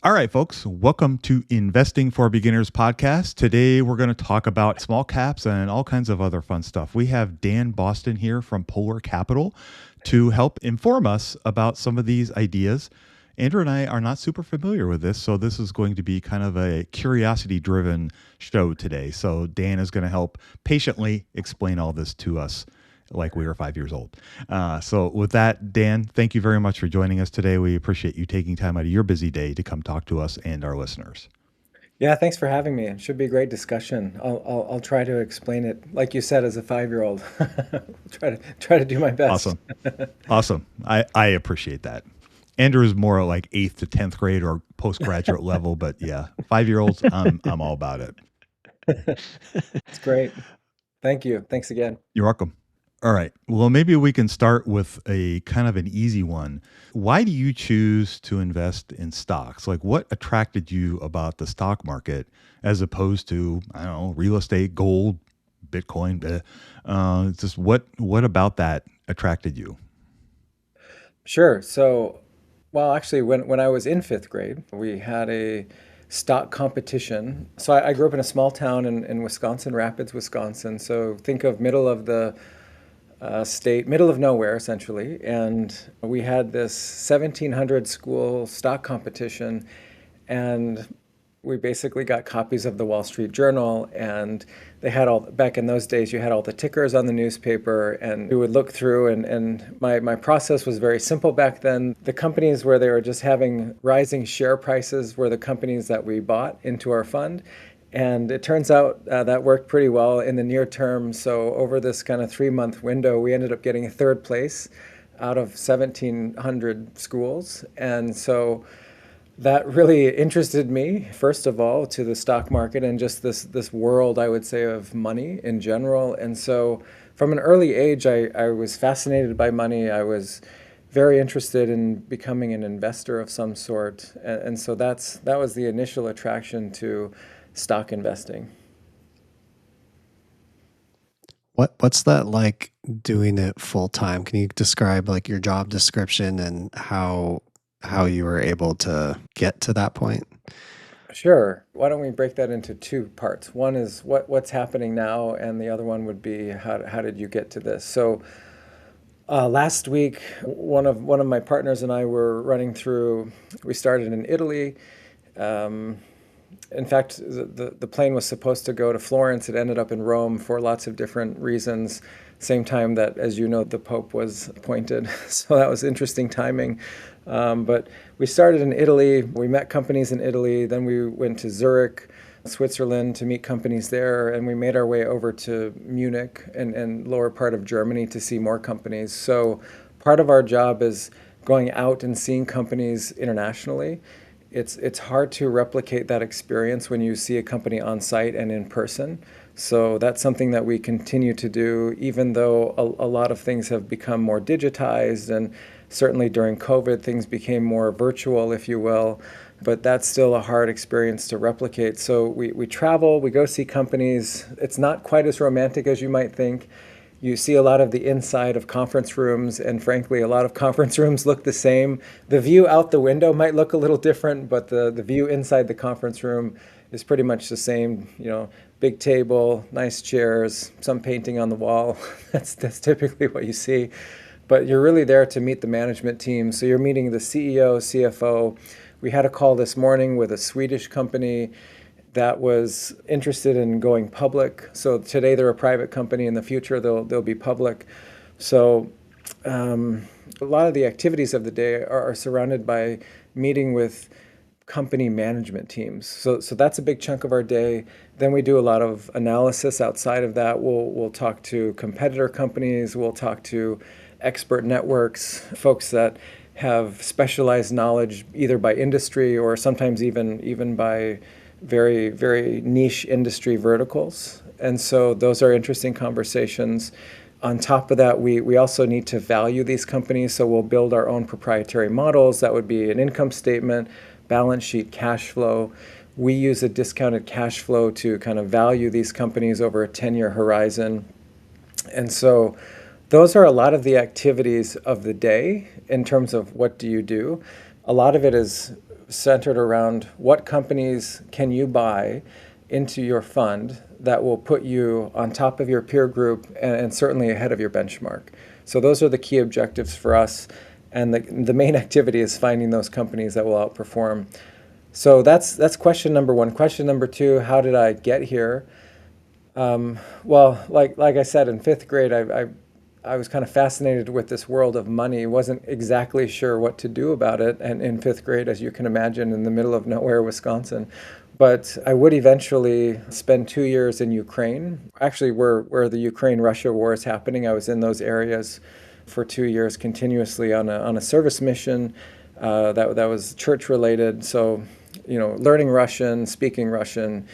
All right, folks, welcome to Investing for Beginners podcast. Today, we're going to talk about small caps and all kinds of other fun stuff. We have Dan Boston here from Polar Capital to help inform us about some of these ideas. Andrew and I are not super familiar with this, so this is going to be kind of a curiosity driven show today. So, Dan is going to help patiently explain all this to us like we were 5 years old. So, with that, Dan, thank you very much for joining us today. We appreciate you taking time out of your busy day to come talk to us and our listeners. Yeah, thanks for having me. It should be a great discussion. I'll try to explain it, like you said, as a 5-year-old. Try to do my best. Awesome. Awesome. I appreciate that. Andrew is more like 8th to 10th grade or postgraduate level, but yeah, 5 year olds, I'm all about it. It's great. Thank you. Thanks again. You're welcome. All right. Well, maybe we can start with a kind of an easy one. Why do you choose to invest in stocks? Like, what attracted you about the stock market as opposed to, I don't know, real estate, gold, Bitcoin? Just what about that attracted you? Sure. So, well, actually, when I was in fifth grade, we had a stock competition. So I grew up in a small town in Wisconsin, Rapids, Wisconsin. So think of middle of the state, middle of nowhere, essentially. And we had this 1700 school stock competition, and we basically got copies of the Wall Street Journal, and they had all, back in those days, you had all the tickers on the newspaper, and we would look through, and my process was very simple back then. The companies where they were just having rising share prices were the companies that we bought into our fund. And it turns out that worked pretty well in the near term. So over this kind of 3-month window, we ended up getting a third place out of 1,700 schools. And so that really interested me, first of all, to the stock market and just this world, I would say, of money in general. And so from an early age, I was fascinated by money. I was very interested in becoming an investor of some sort. And so that was the initial attraction to stock investing. What's that like doing it full time? Can you describe like your job description and how you were able to get to that point? Sure. Why don't we break that into two parts? One is what's happening now, and the other one would be how did you get to this? So last week, one of my partners and I were running through. We started in Italy. Um, in fact, the plane was supposed to go to Florence. It ended up in Rome for lots of different reasons. Same time that, as you know, the Pope was appointed. So that was interesting timing. But we started in Italy. We met companies in Italy. Then we went to Zurich, Switzerland to meet companies there. And we made our way over to Munich and lower part of Germany to see more companies. So part of our job is going out and seeing companies internationally. It's hard to replicate that experience when you see a company on site and in person. So that's something that we continue to do, even though a lot of things have become more digitized, and certainly during COVID, things became more virtual, if you will. But that's still a hard experience to replicate. So we travel, we go see companies. It's not quite as romantic as you might think. You see a lot of the inside of conference rooms, and frankly, a lot of conference rooms look the same. The view out the window might look a little different, but the view inside the conference room is pretty much the same. Big table, nice chairs, some painting on the wall. That's typically what you see. But you're really there to meet the management team. So you're meeting the CEO, CFO. We had a call this morning with a Swedish company that was interested in going public. So today they're a private company. In the future, they'll be public. So a lot of the activities of the day are surrounded by meeting with company management teams. So that's a big chunk of our day. Then we do a lot of analysis outside of that. We'll talk to competitor companies. We'll talk to expert networks, folks that have specialized knowledge either by industry or sometimes even by very, very niche industry verticals. And so those are interesting conversations. On top of that, we also need to value these companies. So we'll build our own proprietary models. That would be an income statement, balance sheet, cash flow. We use a discounted cash flow to kind of value these companies over a 10-year horizon. And so those are a lot of the activities of the day in terms of what do you do. A lot of it is centered around what companies can you buy into your fund that will put you on top of your peer group and certainly ahead of your benchmark. So those are the key objectives for us. And the main activity is finding those companies that will outperform. So that's question number one. Question number two, how did I get here? Well, like I said, in fifth grade, I was kind of fascinated with this world of money. Wasn't exactly sure what to do about it, and in fifth grade, as you can imagine, in the middle of nowhere, Wisconsin. But I would eventually spend 2 years in Ukraine. Actually, where the Ukraine-Russia war is happening, I was in those areas for 2 years continuously on a service mission that was church related. So, learning Russian, speaking Russian.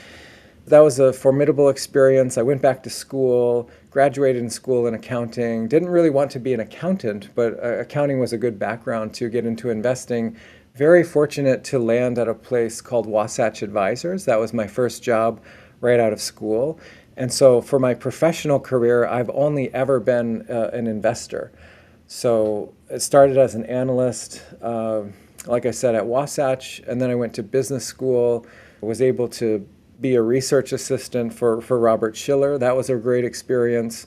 That was a formidable experience. I went back to school, graduated in school in accounting. Didn't really want to be an accountant, but accounting was a good background to get into investing. Very fortunate to land at a place called Wasatch Advisors. That was my first job right out of school. And so for my professional career, I've only ever been an investor. So it started as an analyst, like I said, at Wasatch, and then I went to business school, was able to be a research assistant for Robert Schiller. That was a great experience.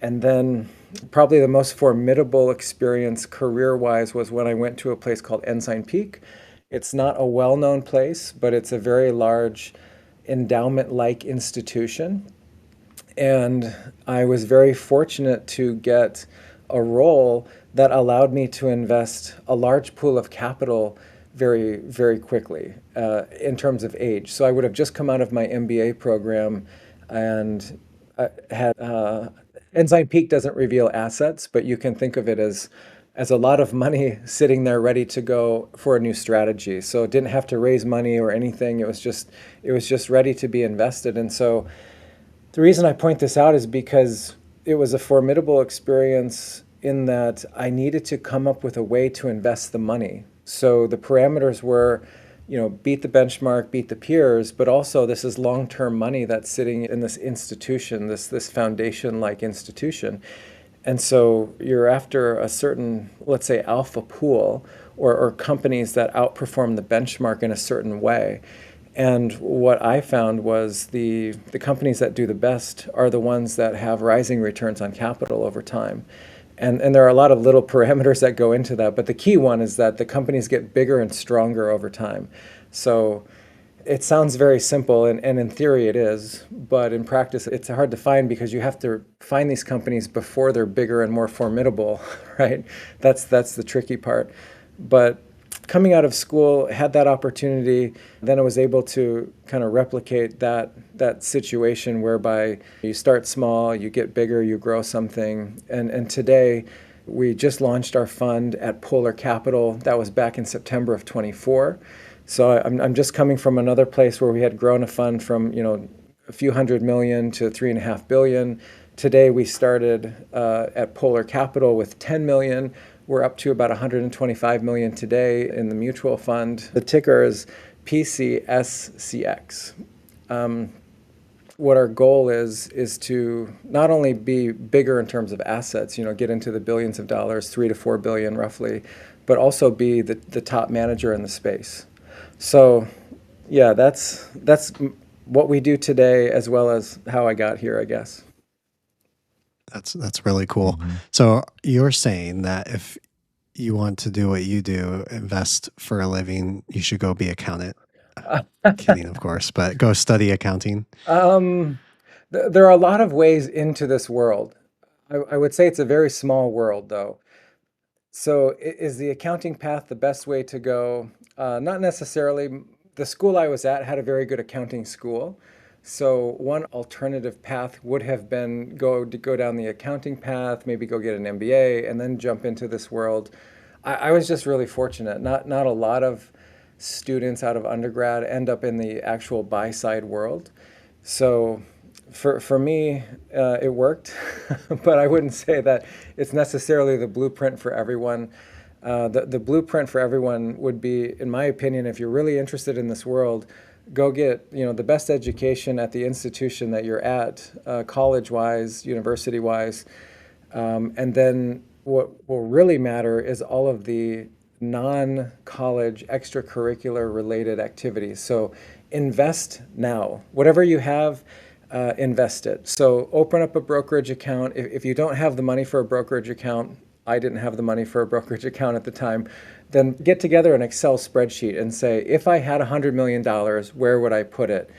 And then probably the most formidable experience career-wise was when I went to a place called Ensign Peak. It's not a well-known place, but it's a very large endowment-like institution. And I was very fortunate to get a role that allowed me to invest a large pool of capital very, very quickly in terms of age. So I would have just come out of my MBA program and had Ensign Peak doesn't reveal assets, but you can think of it as a lot of money sitting there ready to go for a new strategy. So it didn't have to raise money or anything. It was just ready to be invested. And so the reason I point this out is because it was a formidable experience in that I needed to come up with a way to invest the money. So the parameters were, beat the benchmark, beat the peers, but also this is long-term money that's sitting in this institution, this foundation-like institution. And so you're after a certain, let's say, alpha pool or companies that outperform the benchmark in a certain way. And what I found was the companies that do the best are the ones that have rising returns on capital over time. And there are a lot of little parameters that go into that, but the key one is that the companies get bigger and stronger over time. So it sounds very simple, and in theory it is, but in practice it's hard to find because you have to find these companies before they're bigger and more formidable, right? That's the tricky part. But coming out of school, had that opportunity, then I was able to kind of replicate that situation whereby you start small, you get bigger, you grow something. And today, we just launched our fund at Polar Capital. That was back in September of 24. So I'm just coming from another place where we had grown a fund from, a few $100 million to $3.5 billion. Today, we started at Polar Capital with $10 million. We're up to about $125 million today in the mutual fund. The ticker is PCSCX. What our goal is to not only be bigger in terms of assets, get into the billions of dollars, 3 to 4 billion roughly, but also be the top manager in the space. So, yeah, that's what we do today, as well as how I got here, I guess. That's really cool. Mm-hmm. So you're saying that if you want to do what you do, invest for a living, you should go be an accountant. Kidding, of course, but go study accounting. There are a lot of ways into this world. I would say it's a very small world, though. So is the accounting path the best way to go? Not necessarily. The school I was at had a very good accounting school. So one alternative path would have been go down the accounting path, maybe go get an MBA, and then jump into this world. I was just really fortunate. Not a lot of students out of undergrad end up in the actual buy-side world. So for me, it worked, but I wouldn't say that it's necessarily the blueprint for everyone. The blueprint for everyone would be, in my opinion, if you're really interested in this world, go get the best education at the institution that you're at, college-wise, university-wise, and then what will really matter is all of the non-college extracurricular related activities. So invest now. Whatever you have, invest it. So open up a brokerage account. If you don't have the money for a brokerage account, I didn't have the money for a brokerage account at the time, then get together an Excel spreadsheet and say, if I had $100 million, where would I put it?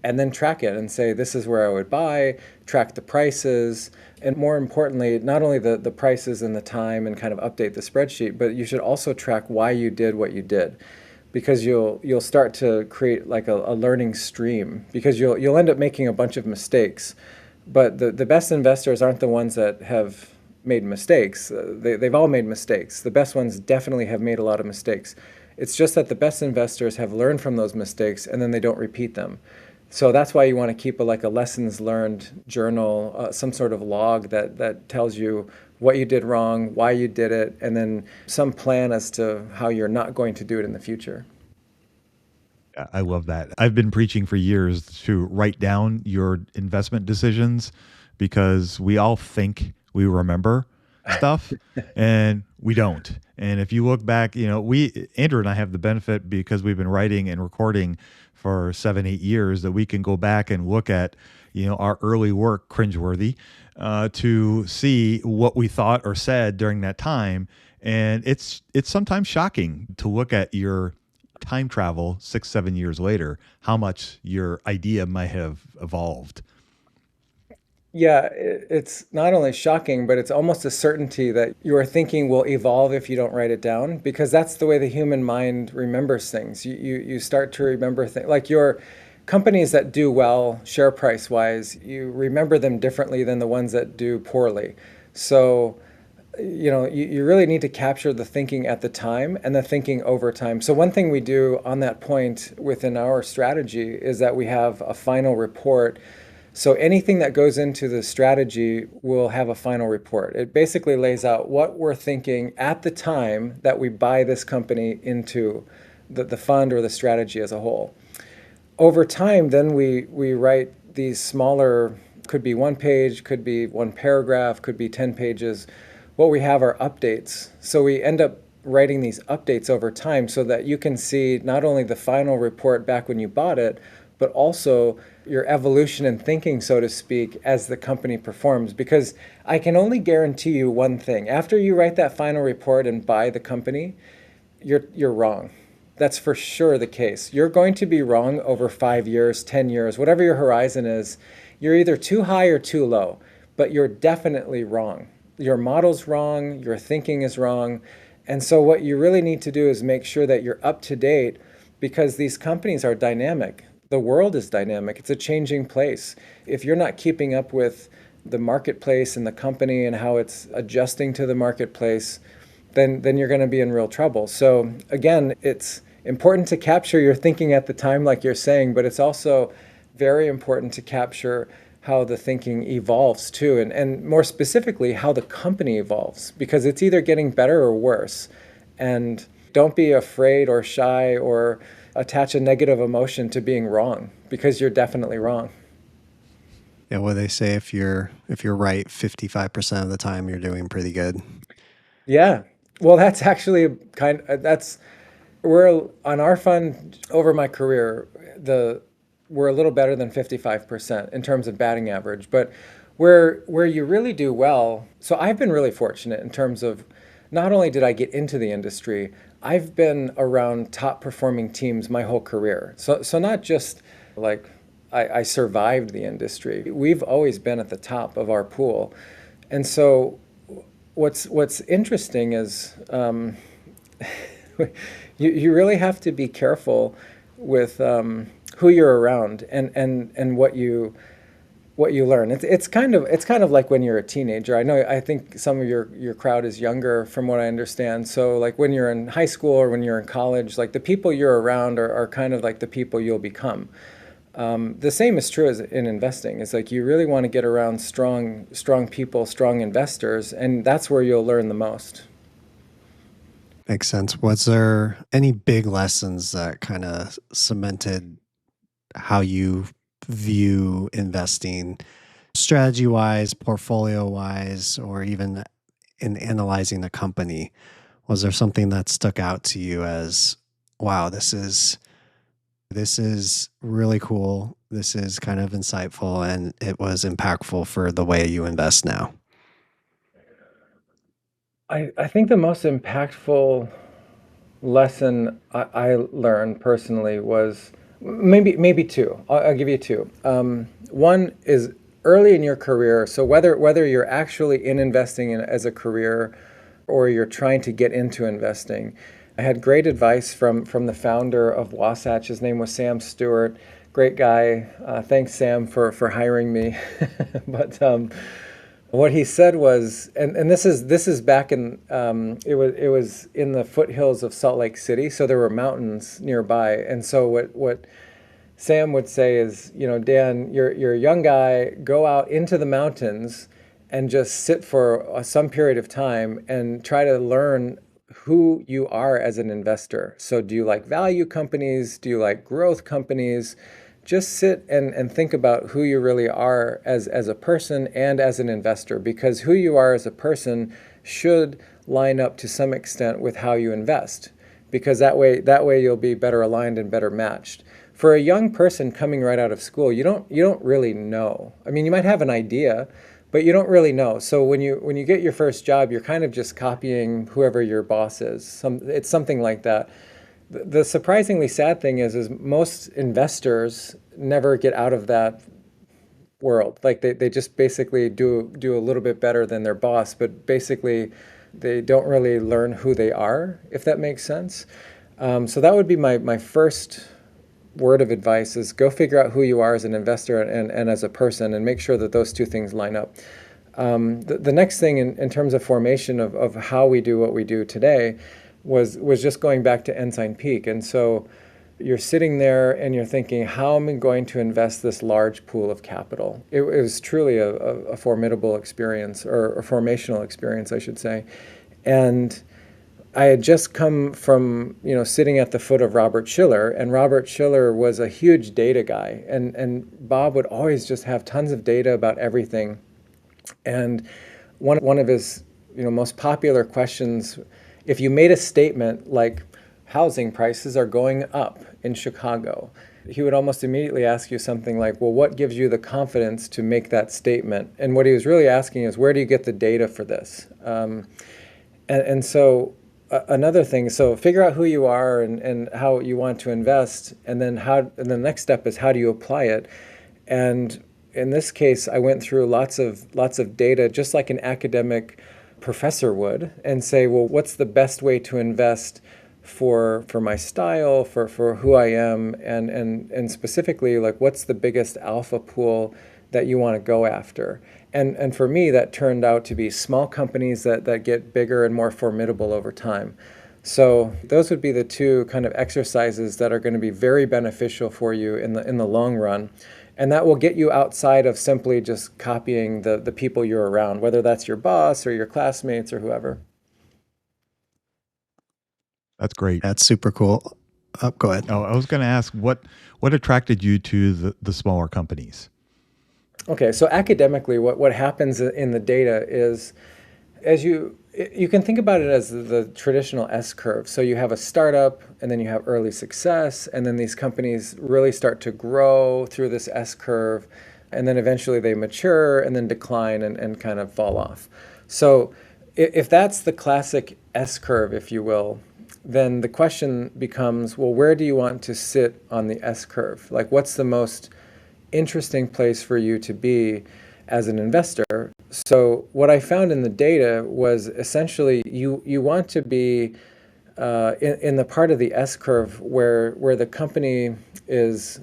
And then track it and say, this is where I would buy, track the prices, and more importantly, not only the prices and the time and kind of update the spreadsheet, but you should also track why you did what you did. Because you'll start to create like a learning stream, because you'll end up making a bunch of mistakes. But the best investors aren't the ones that have made mistakes. They've all made mistakes. The best ones definitely have made a lot of mistakes. It's just that the best investors have learned from those mistakes and then they don't repeat them. So that's why you want to keep a lessons learned journal, some sort of log that tells you what you did wrong, why you did it, and then some plan as to how you're not going to do it in the future. I love that. I've been preaching for years to write down your investment decisions because we all think we remember stuff and we don't. And if you look back, Andrew and I have the benefit because we've been writing and recording for 7, 8 years that we can go back and look at, our early work, cringeworthy, to see what we thought or said during that time. And it's sometimes shocking to look at your time travel 6, 7 years later, how much your idea might have evolved. Yeah, it's not only shocking, but it's almost a certainty that your thinking will evolve if you don't write it down, because that's the way the human mind remembers things. You start to remember things like your companies that do well, share price wise, you remember them differently than the ones that do poorly. So, you really need to capture the thinking at the time and the thinking over time. So one thing we do on that point within our strategy is that we have a final report. So anything that goes into the strategy will have a final report. It basically lays out what we're thinking at the time that we buy this company into the fund or the strategy as a whole. Over time, then we write these smaller, could be 1 page, could be 1 paragraph, could be 10 pages. What we have are updates. So we end up writing these updates over time so that you can see not only the final report back when you bought it, but also your evolution in thinking, so to speak, as the company performs. Because I can only guarantee you one thing. After you write that final report and buy the company, you're wrong. That's for sure the case. You're going to be wrong over 5 years, 10 years, whatever your horizon is. You're either too high or too low, but you're definitely wrong. Your model's wrong, your thinking is wrong. And so what you really need to do is make sure that you're up to date, because these companies are dynamic. The world is dynamic. It's a changing place. If you're not keeping up with the marketplace and the company and how it's adjusting to the marketplace, then you're going to be in real trouble. So again, it's important to capture your thinking at the time, like you're saying, but it's also very important to capture how the thinking evolves too, and more specifically, how the company evolves, because it's either getting better or worse. And don't be afraid or shy or attach a negative emotion to being wrong, because you're definitely wrong. Yeah, what they say, if you're right 55% of the time, you're doing pretty good. Yeah. Well, that's actually we're on our fund over my career, we're a little better than 55% in terms of batting average, but where you really do well. So I've been really fortunate in terms of not only did I get into the industry, I've been around top performing teams my whole career. So not just like I survived the industry. We've always been at the top of our pool. And so what's interesting is you really have to be careful with who you're around and what you learn. It's kind of like when you're a teenager. I think some of your crowd is younger from what I understand. So like when you're in high school or when you're in college, like the people you're around are kind of like the people you'll become. The same is true as in investing. It's like you really want to get around strong people, strong investors, and that's where you'll learn the most. Makes sense. Was there any big lessons that kind of cemented how you view investing strategy wise, portfolio wise, or even in analyzing the company? Was there something that stuck out to you as, wow, this is really cool. This is kind of insightful and it was impactful for the way you invest now? I think the most impactful lesson I learned personally was maybe two. I'll give you two. One is early in your career. So whether you're actually in investing as a career or you're trying to get into investing, I had great advice from the founder of Wasatch. His name was Sam Stewart. Great guy. Thanks, Sam, for hiring me. But what he said was, and this is back in it was in the foothills of Salt Lake City, so there were mountains nearby, and so what Sam would say is, Dan, you're a young guy, go out into the mountains and just sit for some period of time and try to learn who you are as an investor. So do you like value companies? Do you like growth companies? Just sit and think about who you really are as a person and as an investor, because who you are as a person should line up to some extent with how you invest, because that way you'll be better aligned and better matched. For a young person coming right out of school, you don't really know. I mean, you might have an idea, but you don't really know. So when you get your first job, you're kind of just copying whoever your boss is. It's something like that. The surprisingly sad thing is most investors never get out of that world. Like they just basically do a little bit better than their boss, but basically they don't really learn who they are, if that makes sense. So that would be my first word of advice, is go figure out who you are as an investor and as a person, and make sure that those two things line up. The next thing in terms of formation of how we do what we do today was just going back to Ensign Peak. And so you're sitting there and you're thinking, how am I going to invest this large pool of capital? It was truly a formidable experience, or a formational experience, I should say. And I had just come from, sitting at the foot of Robert Shiller, and Robert Shiller was a huge data guy. And Bob would always just have tons of data about everything. And one of his, most popular questions, if you made a statement like housing prices are going up in Chicago, he would almost immediately ask you something like, well, what gives you the confidence to make that statement? And what he was really asking is, where do you get the data for this? And so another thing, so figure out who you are and how you want to invest, and then the next step is, how do you apply it? And in this case, I went through lots of data, just like an academic professor would, and say, well, what's the best way to invest for my style, for who I am, and specifically, like, what's the biggest alpha pool that you want to go after? And for me, that turned out to be small companies that get bigger and more formidable over time. So those would be the two kind of exercises that are going to be very beneficial for you in the long run. And that will get you outside of simply just copying the people you're around, whether that's your boss or your classmates or whoever. That's great. That's super cool. Oh, go ahead. Oh, I was going to ask, what attracted you to the smaller companies? Okay, so academically, what happens in the data is, as you can think about it as the traditional S curve. So you have a startup, and then you have early success, and then these companies really start to grow through this S curve, and then eventually they mature and then decline and kind of fall off. So if that's the classic S curve, if you will, then the question becomes, well, where do you want to sit on the S curve? Like, what's the most interesting place for you to be as an investor? So what I found in the data was, essentially, you want to be in the part of the S curve where the company is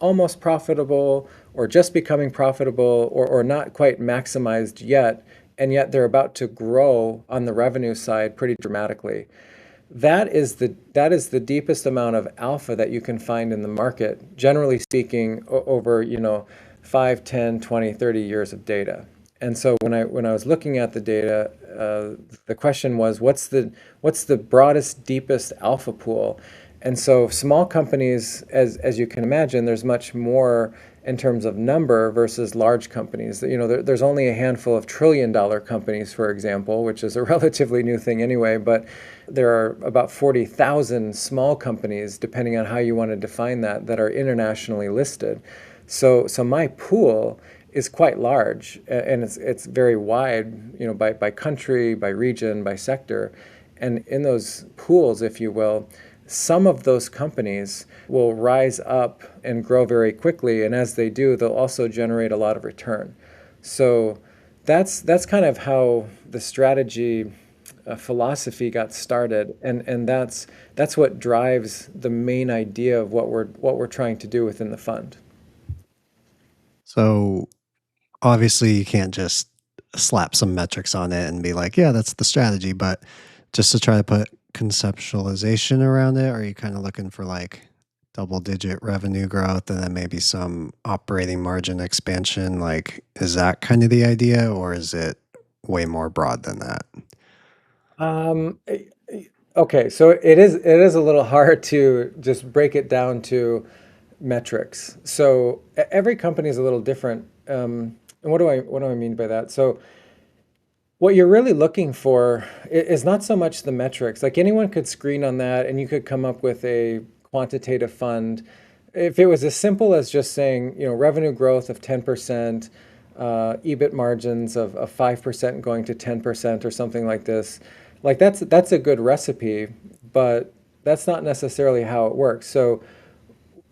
almost profitable, or just becoming profitable, or not quite maximized yet, and yet they're about to grow on the revenue side pretty dramatically. That is the deepest amount of alpha that you can find in the market, generally speaking, over 5, 10, 20, 30 years of data. And so when I was looking at the data, the question was, what's the broadest, deepest alpha pool? And so small companies, as you can imagine, there's much more in terms of number versus large companies. There's only a handful of trillion-dollar companies, for example, which is a relatively new thing anyway, but there are about 40,000 small companies, depending on how you want to define that, that are internationally listed. So my pool is quite large, and it's very wide, by country, by region, by sector. And in those pools, if you will, some of those companies will rise up and grow very quickly, and as they do, they'll also generate a lot of return. So that's kind of how the strategy philosophy got started, and that's what drives the main idea of what we're trying to do within the fund. So obviously you can't just slap some metrics on it and be like, yeah, that's the strategy, but just to try to put conceptualization around it, are you kind of looking for like double digit revenue growth and then maybe some operating margin expansion? Like, is that kind of the idea, or is it way more broad than that? Um, eh, okay, so it is a little hard to just break it down to metrics. So every company is a little different. And what do I mean by that? So what you're really looking for is not so much the metrics. Like anyone could screen on that, and you could come up with a quantitative fund. If it was as simple as just saying, revenue growth of 10%, EBIT margins of 5% going to 10% or something like this, like that's a good recipe, but that's not necessarily how it works. So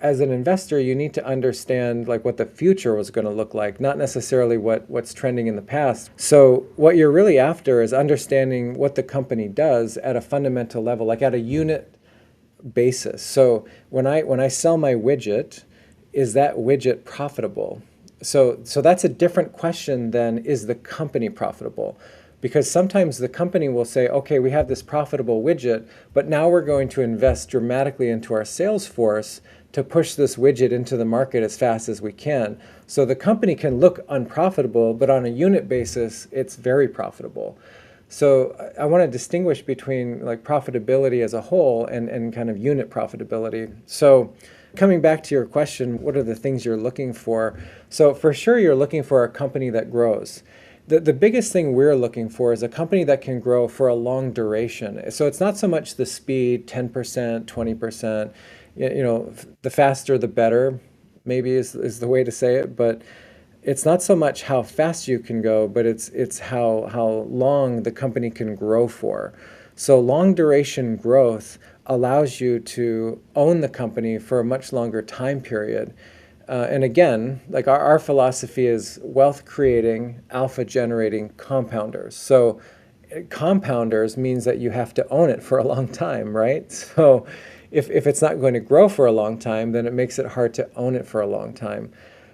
as an investor, you need to understand like what the future was going to look like, not necessarily what's trending in the past. So what you're really after is understanding what the company does at a fundamental level, like at a unit basis. So when I sell my widget, is that widget profitable? So that's a different question than is the company profitable? Because sometimes the company will say, okay, we have this profitable widget, but now we're going to invest dramatically into our sales force to push this widget into the market as fast as we can. So the company can look unprofitable, but on a unit basis, it's very profitable. So I want to distinguish between like profitability as a whole and kind of unit profitability. So coming back to your question, what are the things you're looking for? So for sure, you're looking for a company that grows. The biggest thing we're looking for is a company that can grow for a long duration. So it's not so much the speed, 10%, 20%, the faster the better, maybe is the way to say it, but it's not so much how fast you can go, but it's how long the company can grow for. So long duration growth allows you to own the company for a much longer time period. And again, like our philosophy is wealth creating, alpha generating compounders. So compounders means that you have to own it for a long time, right? So if it's not going to grow for a long time, then it makes it hard to own it for a long time.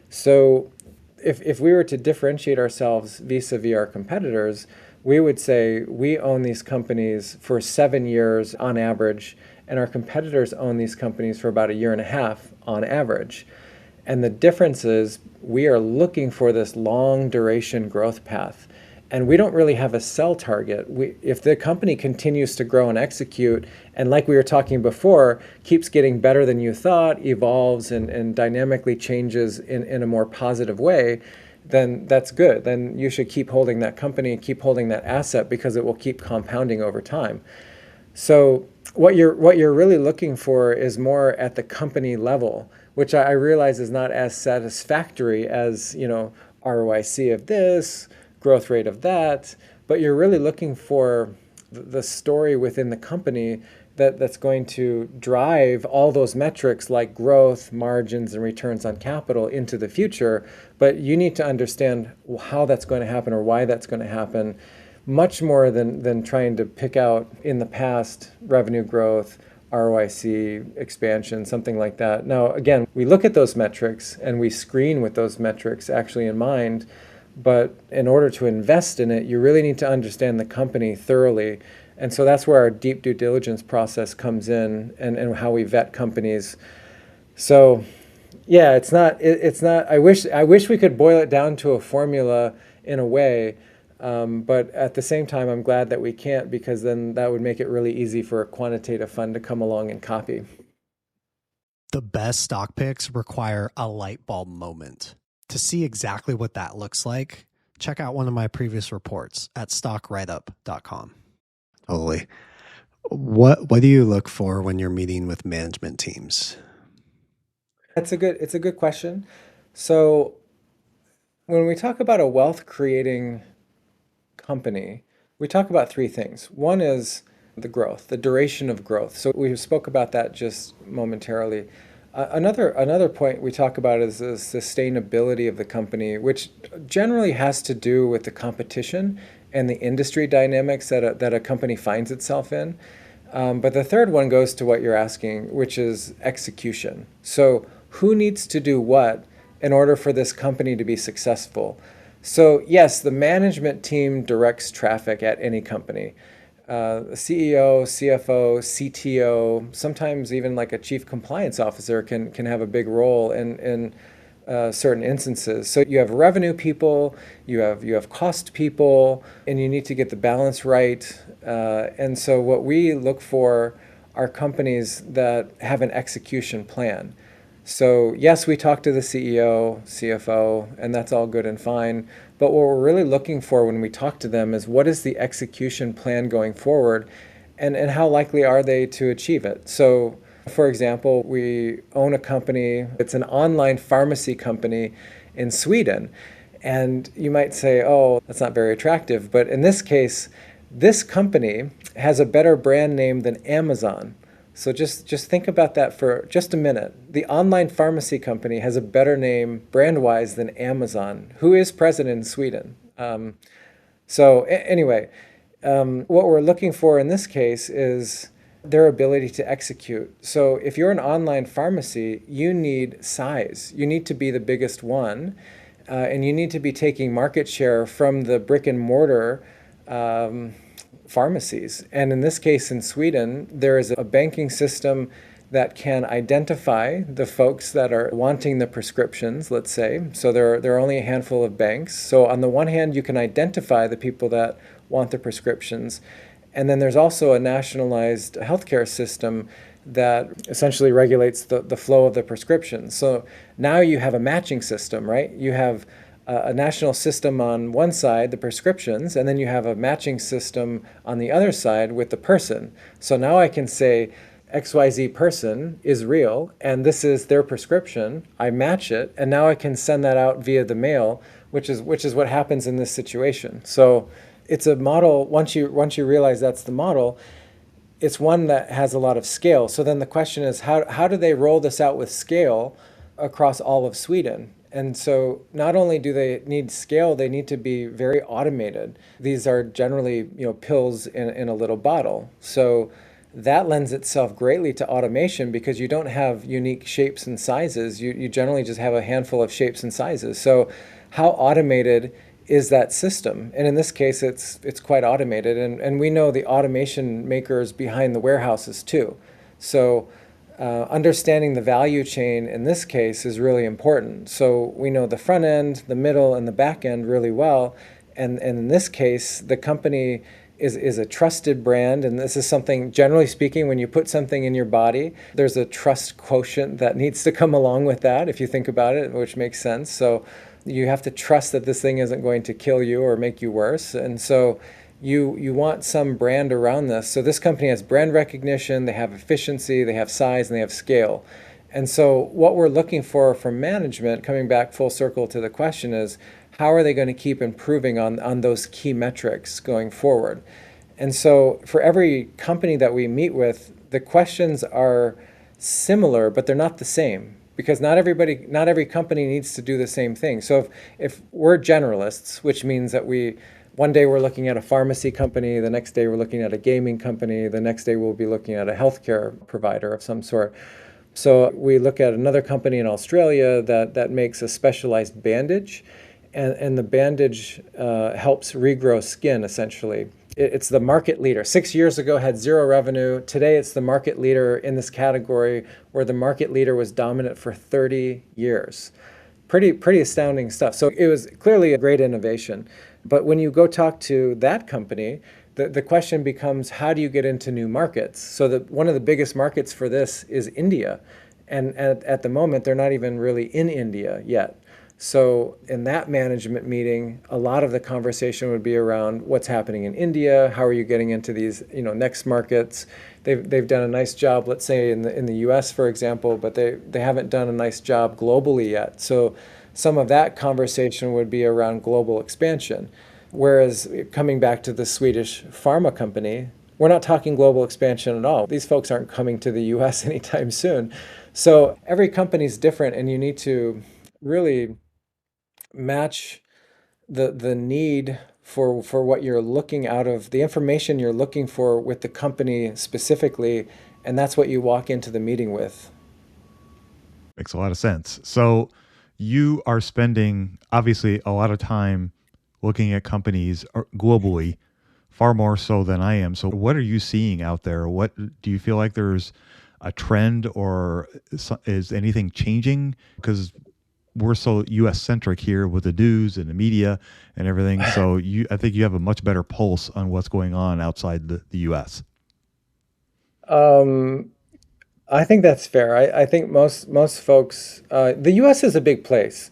So if we were to differentiate ourselves vis-a-vis our competitors, we would say we own these companies for 7 years on average, and our competitors own these companies for about a year and a half on average. And the difference is we are looking for this long duration growth path. And we don't really have a sell target. If the company continues to grow and execute, and like we were talking before, keeps getting better than you thought, evolves and dynamically changes in a more positive way, then that's good. Then you should keep holding that company, keep holding that asset because it will keep compounding over time. So what you're really looking for is more at the company level, which I realize is not as satisfactory as, ROIC of this, growth rate of that, but you're really looking for the story within the company that's going to drive all those metrics like growth, margins, and returns on capital into the future. But you need to understand how that's going to happen or why that's going to happen, much more than trying to pick out in the past revenue growth, ROIC, expansion, something like that. Now, again, we look at those metrics and we screen with those metrics actually in mind. But in order to invest in it, you really need to understand the company thoroughly. And so that's where our deep due diligence process comes in and how we vet companies. So yeah, it's not, I wish we could boil it down to a formula in a way. But at the same time, I'm glad that we can't, because then that would make it really easy for a quantitative fund to come along and copy. The best stock picks require a light bulb moment. To see exactly what that looks like, check out one of my previous reports at stockwriteup.com. Totally. What do you look for when you're meeting with management teams? It's a good question. So when we talk about a wealth creating company, we talk about three things. One is the growth, the duration of growth. So we spoke about that just momentarily. Another point we talk about is the sustainability of the company, which generally has to do with the competition and the industry dynamics that a company finds itself in. But the third one goes to what you're asking, which is execution. So who needs to do what in order for this company to be successful? So yes, the management team directs traffic at any company. CEO, CFO, CTO, sometimes even like a chief compliance officer can have a big role in certain instances. So you have revenue people, you have cost people, and you need to get the balance right. And so what we look for are companies that have an execution plan. So yes, we talk to the CEO, CFO, and that's all good and fine. But what we're really looking for when we talk to them is what is the execution plan going forward, and how likely are they to achieve it? So for example, we own a company, it's an online pharmacy company in Sweden. And you might say, oh, that's not very attractive. But in this case, this company has a better brand name than Amazon. So just think about that for just a minute. The online pharmacy company has a better name brand-wise than Amazon, who is present in Sweden. Anyway, what we're looking for in this case is their ability to execute. So if you're an online pharmacy, you need size. You need to be the biggest one, and you need to be taking market share from the brick and mortar pharmacies. And in this case, in Sweden, there is a banking system that can identify the folks that are wanting the prescriptions, let's say. So there are only a handful of banks. So on the one hand, you can identify the people that want the prescriptions. And then there's also a nationalized healthcare system that essentially regulates the flow of the prescriptions. So now you have a matching system, right? You have a national system on one side, the prescriptions, and then you have a matching system on the other side with the person. So now I can say XYZ person is real, and this is their prescription. I match it, and now I can send that out via the mail, which is what happens in this situation. So it's a model, once you realize that's the model, it's one that has a lot of scale. So then the question is, how do they roll this out with scale across all of Sweden? And so not only do they need scale, they need to be very automated. These are generally, pills in a little bottle. So that lends itself greatly to automation because you don't have unique shapes and sizes. You generally just have a handful of shapes and sizes. So how automated is that system? And in this case, it's quite automated. And we know the automation makers behind the warehouses too. So understanding the value chain in this case is really important. So we know the front end, the middle, and the back end really well. And in this case, the company is a trusted brand. And this is something, generally speaking, when you put something in your body, there's a trust quotient that needs to come along with that, if you think about it, which makes sense. So you have to trust that this thing isn't going to kill you or make you worse. And so you want some brand around this. So this company has brand recognition, they have efficiency, they have size, and they have scale. And so what we're looking for from management, coming back full circle to the question, is how are they going to keep improving on those key metrics going forward? And so for every company that we meet with, the questions are similar, but they're not the same. Because not every company needs to do the same thing. So if we're generalists, which means that one day we're looking at a pharmacy company, the next day we're looking at a gaming company, the next day we'll be looking at a healthcare provider of some sort. So we look at another company in Australia that makes a specialized bandage, and the bandage helps regrow skin, essentially. It's the market leader. 6 years ago had zero revenue. Today it's the market leader in this category, where the market leader was dominant for 30 years. Pretty astounding stuff. So it was clearly a great innovation. But when you go talk to that company, the question becomes, how do you get into new markets? So one of the biggest markets for this is India. And at the moment, they're not even really in India yet. So in that management meeting, a lot of the conversation would be around what's happening in India, how are you getting into these, next markets. They've done a nice job, let's say in the US, for example, but they haven't done a nice job globally yet. So some of that conversation would be around global expansion. Whereas coming back to the Swedish pharma company, we're not talking global expansion at all. These folks aren't coming to the US anytime soon. So every company's different, and you need to really match the need for what you're looking out of, the information you're looking for with the company specifically, and that's what you walk into the meeting with. Makes a lot of sense. So you are spending obviously a lot of time looking at companies globally, far more so than I am. So what are you seeing out there? What do you feel like there's a trend, or is anything changing? Because we're so US centric here with the news and the media and everything. So I think you have a much better pulse on what's going on outside the US. Um, I think that's fair. I think most folks, the U.S. is a big place,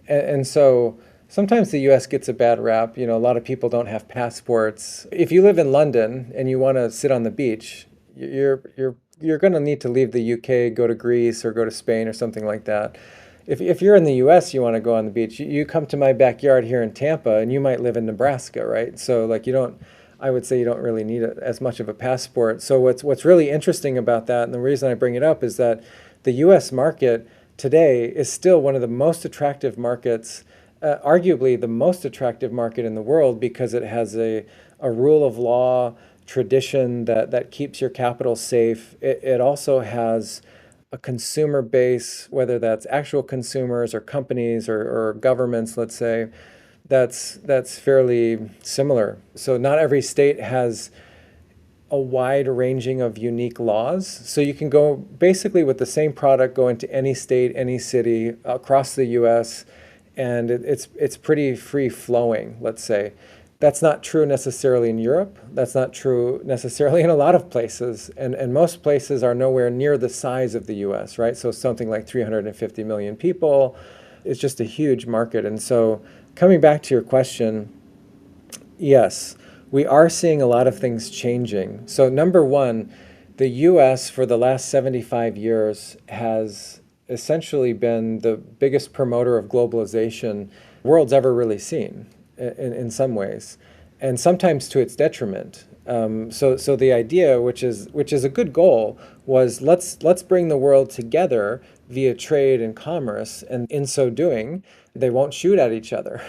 and so sometimes the U.S. gets a bad rap. A lot of people don't have passports. If you live in London and you want to sit on the beach, you're going to need to leave the UK, go to Greece or go to Spain or something like that. If you're in the U.S., you want to go on the beach, you come to my backyard here in Tampa, and you might live in Nebraska, right? So like you don't. I would say you don't really need as much of a passport. So what's really interesting about that, and the reason I bring it up, is that the U.S. market today is still one of the most attractive markets, arguably the most attractive market in the world, because it has a rule of law tradition that keeps your capital safe. It also has a consumer base, whether that's actual consumers or companies or governments, let's say, that's fairly similar. So not every state has a wide ranging of unique laws. So you can go basically with the same product, go into any state, any city across the US, and it's pretty free flowing, let's say. That's not true necessarily in Europe. That's not true necessarily in a lot of places. And most places are nowhere near the size of the US, right? So something like 350 million people. It's just a huge market. And so coming back to your question, yes, we are seeing a lot of things changing. So number one, the US for the last 75 years has essentially been the biggest promoter of globalization the world's ever really seen in some ways, and sometimes to its detriment. So the idea, which is a good goal, was let's bring the world together via trade and commerce, and in so doing, they won't shoot at each other.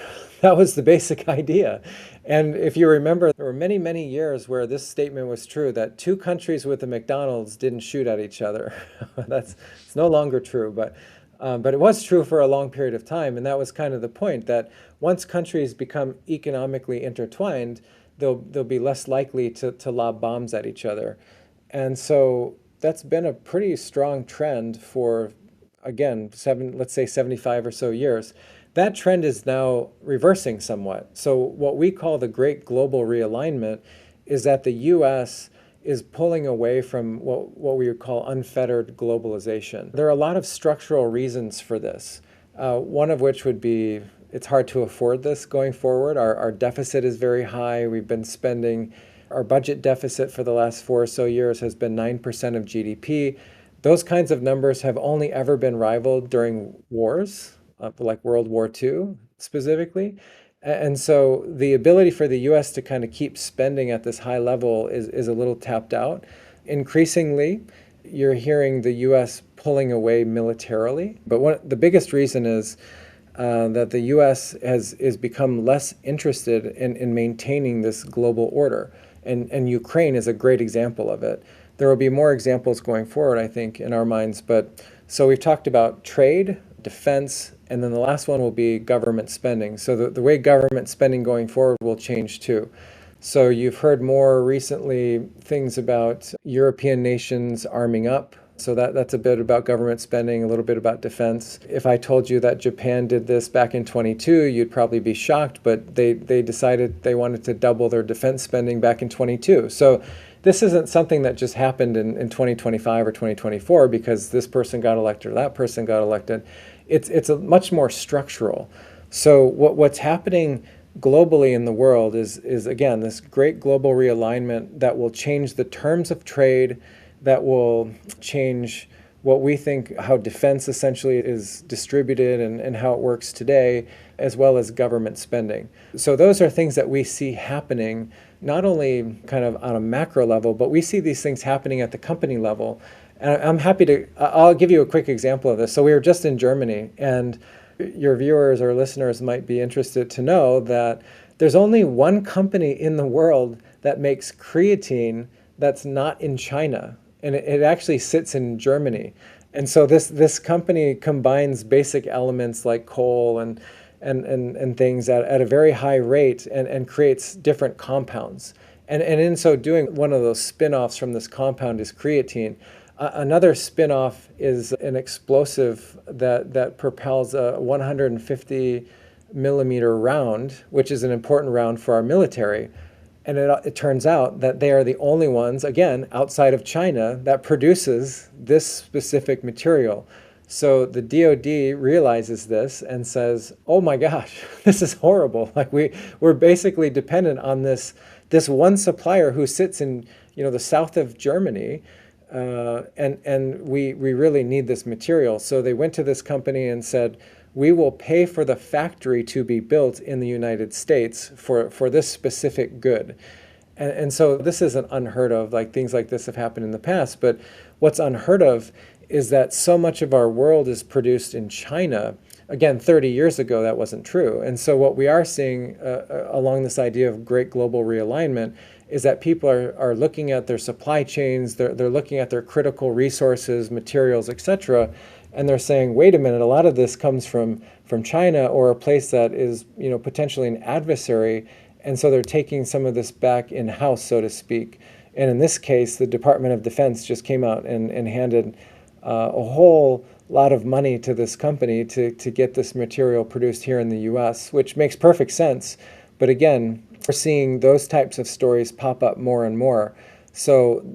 That was the basic idea. And if you remember, there were many, many years where this statement was true, that two countries with a McDonald's didn't shoot at each other. It's no longer true, but it was true for a long period of time. And that was kind of the point, that once countries become economically intertwined, they'll be less likely to lob bombs at each other. And so that's been a pretty strong trend for, again, let's say 75 or so years. That trend is now reversing somewhat. So what we call the Great Global Realignment is that the U.S. is pulling away from what we would call unfettered globalization. There are a lot of structural reasons for this. One of which would be it's hard to afford this going forward. Our deficit is very high. We've been spending, our budget deficit for the last 4 or so years has been 9% of GDP. Those kinds of numbers have only ever been rivaled during wars, like World War II specifically. And so the ability for the US to kind of keep spending at this high level is a little tapped out. Increasingly, you're hearing the US pulling away militarily. But the biggest reason is that the US has become less interested in maintaining this global order. And Ukraine is a great example of it. There will be more examples going forward, I think, in our minds. But so we've talked about trade, defense, and then the last one will be government spending. So the way government spending going forward will change too. So you've heard more recently things about European nations arming up. So that's a bit about government spending, a little bit about defense. If I told you that Japan did this back in 22, you'd probably be shocked, but they decided they wanted to double their defense spending back in 22. So this isn't something that just happened in 2025 or 2024 because this person got elected or that person got elected. It's a much more structural. So what's happening globally in the world is again this great global realignment that will change the terms of trade, that will change what we think how defense essentially is distributed and how it works today, as well as government spending. So those are things that we see happening not only kind of on a macro level, but we see these things happening at the company level. And I'm happy to, I'll give you a quick example of this. So we were just in Germany, and your viewers or listeners might be interested to know that there's only one company in the world that makes creatine that's not in China, and it actually sits in Germany. And so this company combines basic elements like coal and things at a very high rate and creates different compounds. And in so doing, one of those spin-offs from this compound is creatine. Another spin-off is an explosive that propels a 150 millimeter round, which is an important round for our military. And it turns out that they are the only ones, again, outside of China, that produces this specific material. So the DoD realizes this and says, "Oh my gosh, this is horrible! Like we're basically dependent on this one supplier who sits in the south of Germany, and we really need this material." So they went to this company and said, "We will pay for the factory to be built in the United States for this specific good." And so this isn't unheard of, like things like this have happened in the past, but what's unheard of is that so much of our world is produced in China. Again, 30 years ago, that wasn't true. And so what we are seeing along this idea of great global realignment is that people are looking at their supply chains, they're looking at their critical resources, materials, etc., and they're saying, wait a minute, a lot of this comes from China or a place that is potentially an adversary, and so they're taking some of this back in-house, so to speak. And in this case, the Department of Defense just came out and handed a whole lot of money to this company to get this material produced here in the US, which makes perfect sense. But again, we're seeing those types of stories pop up more and more. So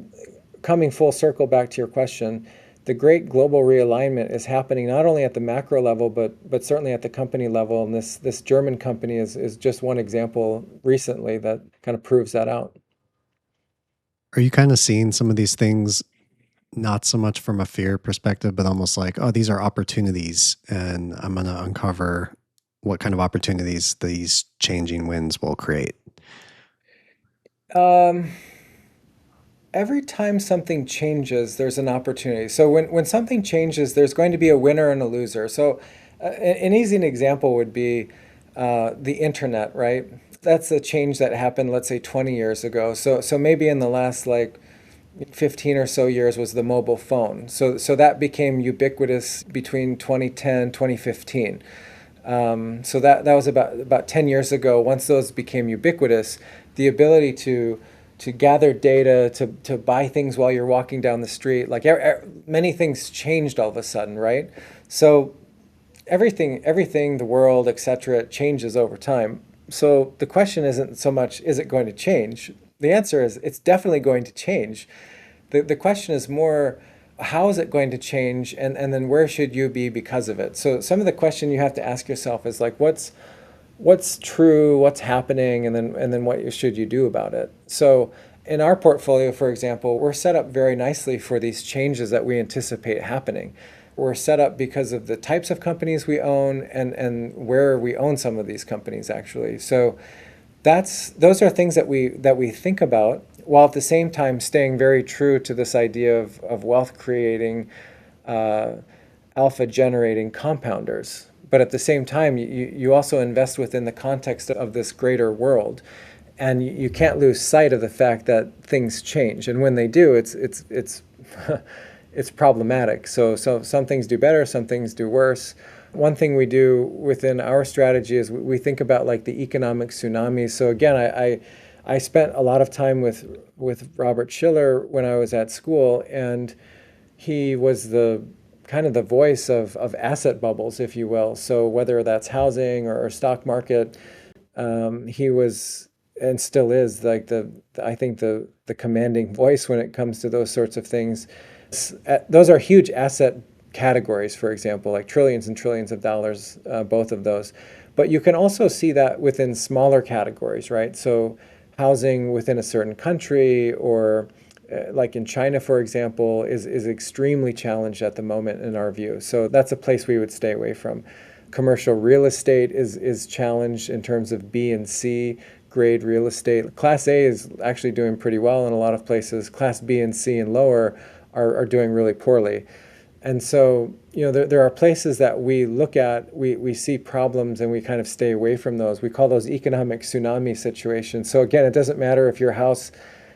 coming full circle back to your question, the great global realignment is happening not only at the macro level, but certainly at the company level. And this German company is just one example recently that kind of proves that out. Are you kind of seeing some of these things not so much from a fear perspective, but almost like, oh, these are opportunities, and I'm going to uncover what kind of opportunities these changing winds will create? Every time something changes, there's an opportunity. So when something changes, there's going to be a winner and a loser. So an easy example would be the internet, right? That's a change that happened, let's say 20 years ago. So maybe in the last 15 or so years was the mobile phone. So that became ubiquitous between 2010, 2015. So that was about 10 years ago. Once those became ubiquitous, the ability to gather data, to buy things while you're walking down the street, many things changed all of a sudden, right? So everything, the world, etc., changes over time. So the question isn't so much, is it going to change? The answer is it's definitely going to change. The question is more, how is it going to change, and then where should you be because of it? So some of the question you have to ask yourself is what's true, what's happening, and then what should you do about it? So in our portfolio, for example, we're set up very nicely for these changes that we anticipate happening. We're set up because of the types of companies we own and where we own some of these companies, actually. So those are things that we think about, while at the same time staying very true to this idea of wealth creating, alpha generating compounders. But at the same time, you also invest within the context of this greater world, and you can't lose sight of the fact that things change, and when they do, it's it's problematic. So some things do better, some things do worse. One thing we do within our strategy is we think about the economic tsunami. So again, I spent a lot of time with Robert Schiller when I was at school, and he was the kind of the voice of asset bubbles, if you will. So whether that's housing or stock market, he was and still is like I think the commanding voice when it comes to those sorts of things. Those are huge asset categories, for example, like trillions and trillions of dollars, both of those. But you can also see that within smaller categories, right? So housing within a certain country or like in China, for example, is extremely challenged at the moment in our view. So that's a place we would stay away from. Commercial real estate is challenged in terms of B and C grade real estate. Class A is actually doing pretty well in a lot of places. Class B and C and lower are doing really poorly. And so, there are places that we look at, we see problems and we kind of stay away from those. We call those economic tsunami situations. So again, it doesn't matter if your house,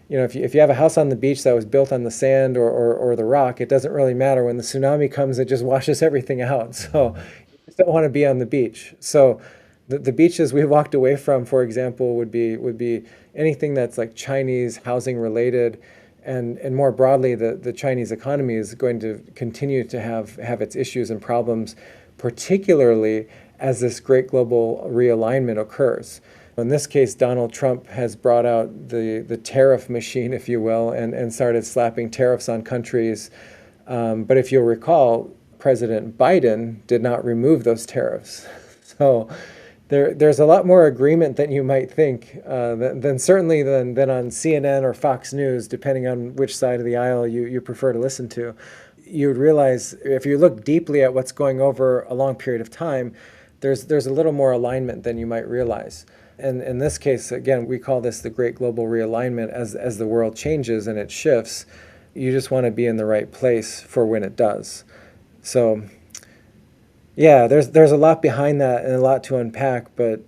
if you have a house on the beach that was built on the sand or the rock, it doesn't really matter. When the tsunami comes, it just washes everything out. So you just don't want to be on the beach. So the beaches we walked away from, for example, would be anything that's like Chinese housing related. And more broadly, the Chinese economy is going to continue to have its issues and problems, particularly as this great global realignment occurs. In this case, Donald Trump has brought out the tariff machine, if you will, and started slapping tariffs on countries. But if you'll recall, President Biden did not remove those tariffs. So there's a lot more agreement than you might think, than certainly than on CNN or Fox News, depending on which side of the aisle you prefer to listen to. You would realize if you look deeply at what's going over a long period of time, there's a little more alignment than you might realize. And in this case, again, we call this the great global realignment. As the world changes and it shifts, you just want to be in the right place for when it does. So yeah, there's a lot behind that and a lot to unpack, but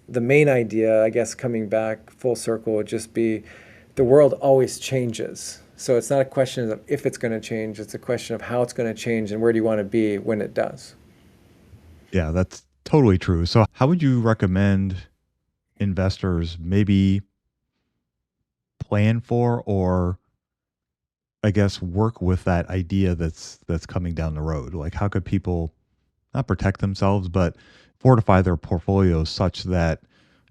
the main idea, I guess, coming back full circle would just be the world always changes. So it's not a question of if it's going to change, it's a question of how it's going to change and where do you want to be when it does. Yeah, that's totally true. So, how would you recommend investors maybe plan for or I guess work with that idea that's coming down the road? Like how could people not protect themselves, but fortify their portfolios such that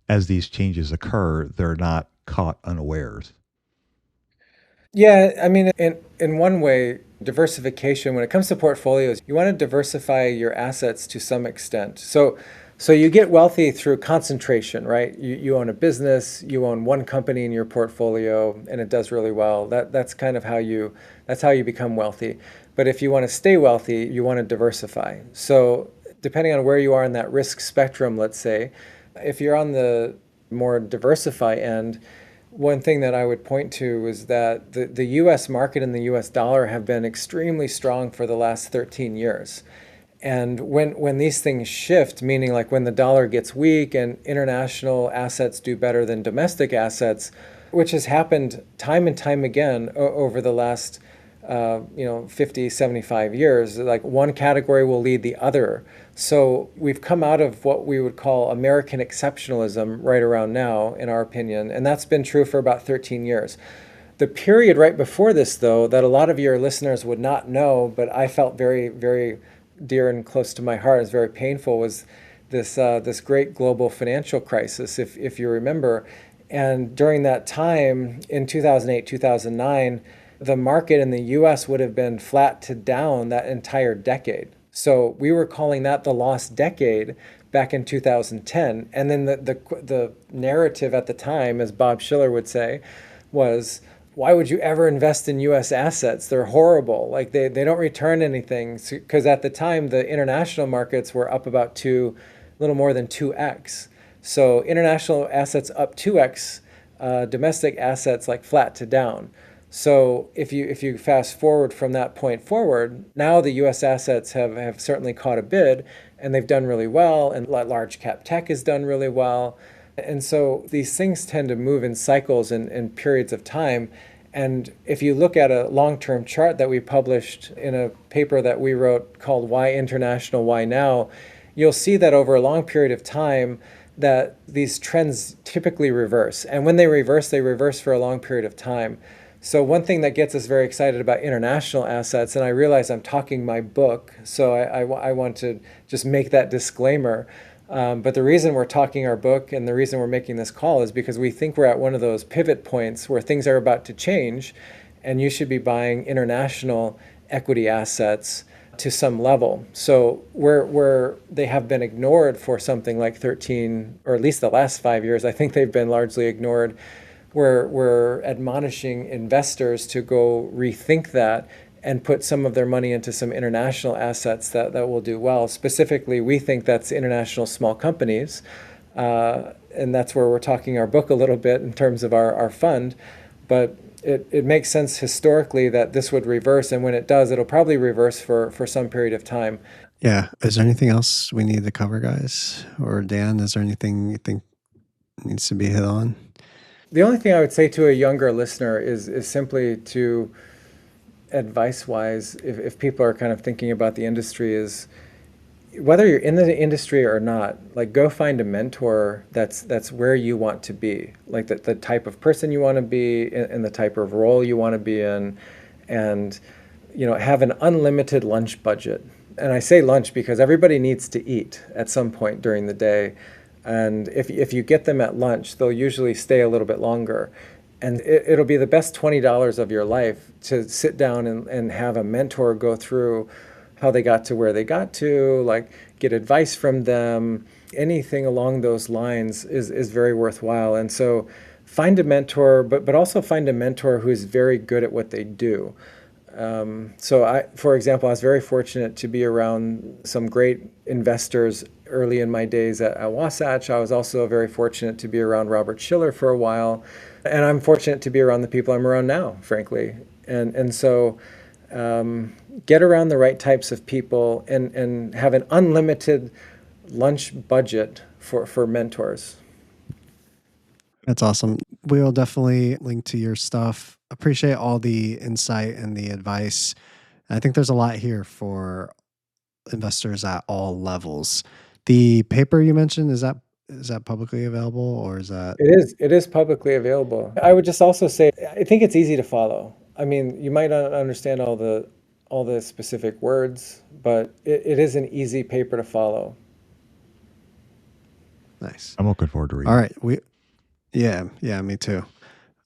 as these changes occur, they're not caught unawares? Yeah, I mean, in one way, diversification, when it comes to portfolios, you want to diversify your assets to some extent. So you get wealthy through concentration, right? You own a business, you own one company in your portfolio, and it does really well. That's kind of that's how you become wealthy. But if you want to stay wealthy, you want to diversify. So depending on where you are in that risk spectrum, let's say, if you're on the more diversify end, one thing that I would point to is that the US market and the US dollar have been extremely strong for the last 13 years. And when these things shift, meaning like when the dollar gets weak and international assets do better than domestic assets, which has happened time and time again over the last 50, 75 years, like one category will lead the other. So we've come out of what we would call American exceptionalism right around now, in our opinion, and that's been true for about 13 years. The period right before this, though, that a lot of your listeners would not know, but I felt very, very dear and close to my heart, is very painful, was this great global financial crisis, if you remember. And during that time, in 2008, 2009, the market in the US would have been flat to down that entire decade. So we were calling that the lost decade back in 2010. And then the narrative at the time, as Bob Shiller would say, was why would you ever invest in US assets? They're horrible. Like they don't return anything. Because at the time, the international markets were up about a little more than 2x. So international assets up 2x, domestic assets like flat to down. So if you fast forward from that point forward, now the U.S. assets have certainly caught a bid, and they've done really well, and large cap tech has done really well. And so these things tend to move in cycles and periods of time. And if you look at a long-term chart that we published in a paper that we wrote called Why International, Why Now, you'll see that over a long period of time that these trends typically reverse. And when they reverse for a long period of time. So one thing that gets us very excited about international assets, and I realize I'm talking my book, so I want to just make that disclaimer. But the reason we're talking our book and the reason we're making this call is because we think we're at one of those pivot points where things are about to change, and you should be buying international equity assets to some level. So where they have been ignored for something like 13, or at least the last 5 years, I think they've been largely ignored. We're admonishing investors to go rethink that and put some of their money into some international assets that will do well. Specifically, we think that's international small companies. And that's where we're talking our book a little bit in terms of our fund. But it makes sense historically that this would reverse. And when it does, it'll probably reverse for some period of time. Yeah. Is there anything else we need to cover, guys? Or Dan, is there anything you think needs to be hit on? The only thing I would say to a younger listener is simply to, advice-wise, if people are kind of thinking about the industry, is whether you're in the industry or not, like go find a mentor that's where you want to be, like the type of person you want to be in the type of role you want to be in, and have an unlimited lunch budget. And I say lunch because everybody needs to eat at some point during the day. And if you get them at lunch, they'll usually stay a little bit longer. And it'll be the best $20 of your life to sit down and have a mentor go through how they got to where they got to, like get advice from them. Anything along those lines is very worthwhile. And so find a mentor, but also find a mentor who's very good at what they do. For example, I was very fortunate to be around some great investors early in my days at Wasatch. I was also very fortunate to be around Robert Schiller for a while. And I'm fortunate to be around the people I'm around now, frankly. And so get around the right types of people and have an unlimited lunch budget for mentors. That's awesome. We'll definitely link to your stuff. Appreciate all the insight and the advice. I think there's a lot here for investors at all levels. The paper you mentioned, is that publicly available, or is that? It is publicly available. I would just also say I think it's easy to follow. I mean, you might not understand all the specific words, but it is an easy paper to follow. Nice. I'm looking forward to reading. All right. Yeah, me too.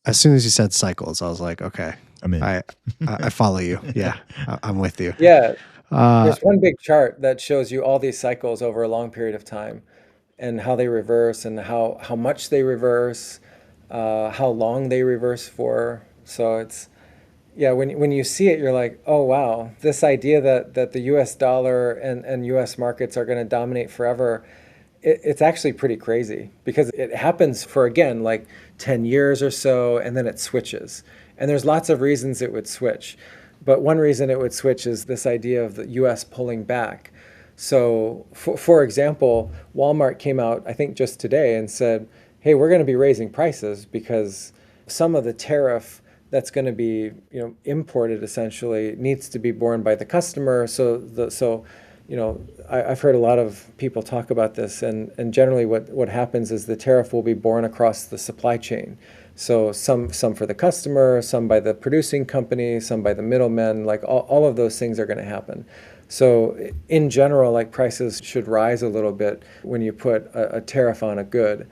As soon as you said cycles, I was like, okay, I'm in. I follow you. Yeah, I'm with you. Yeah, there's one big chart that shows you all these cycles over a long period of time and how they reverse and how much they reverse, how long they reverse for. So yeah, when you see it, you're like, oh, wow, this idea that the US dollar and US markets are going to dominate forever, it's actually pretty crazy because it happens for, again, like 10 years or so, and then it switches. And there's lots of reasons it would switch. But one reason it would switch is this idea of the US pulling back. So, for example, Walmart came out, I think just today, and said, hey, we're going to be raising prices because some of the tariff that's going to be imported essentially needs to be borne by the customer. I've heard a lot of people talk about this, and generally what happens is the tariff will be borne across the supply chain. So some for the customer, some by the producing company, some by the middlemen, like all of those things are going to happen. So in general, like prices should rise a little bit when you put a tariff on a good.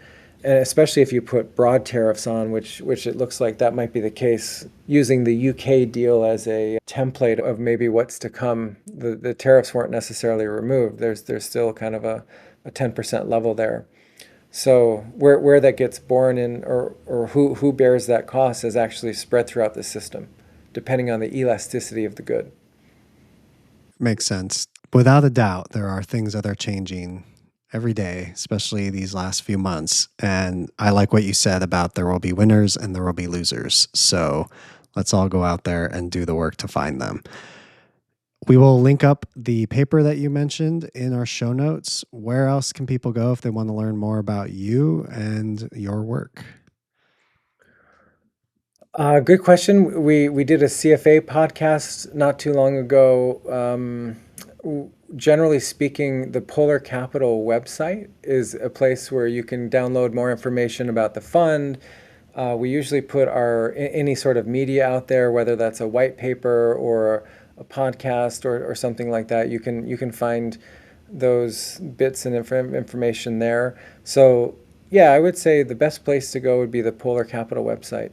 And especially if you put broad tariffs on, which it looks like that might be the case, using the UK deal as a template of maybe what's to come. The tariffs weren't necessarily removed. There's still kind of a 10% level there. So where that gets borne in, or who bears that cost, is actually spread throughout the system, depending on the elasticity of the good. Makes sense. Without a doubt, there are things that are changing every day, especially these last few months. And I like what you said about there will be winners and there will be losers. So let's all go out there and do the work to find them. We will link up the paper that you mentioned in our show notes. Where else can people go if they want to learn more about you and your work? Good question. We did a CFA podcast not too long ago. Generally speaking, the Polar Capital website is a place where you can download more information about the fund. We usually put any sort of media out there, whether that's a white paper or a podcast or something like that. You can find those bits and information there. So yeah, I would say the best place to go would be the Polar Capital website.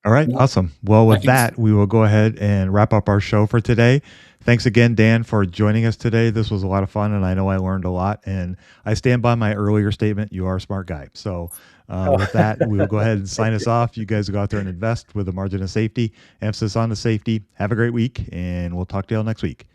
All right, awesome. Well, with that, we will go ahead and wrap up our show for today. Thanks again, Dan, for joining us today. This was a lot of fun, and I know I learned a lot. And I stand by my earlier statement. You are a smart guy. So Oh. with that, we will go ahead and sign us off. You guys go out there and invest with a margin of safety, emphasis on the safety. Have a great week, and we'll talk to y'all next week.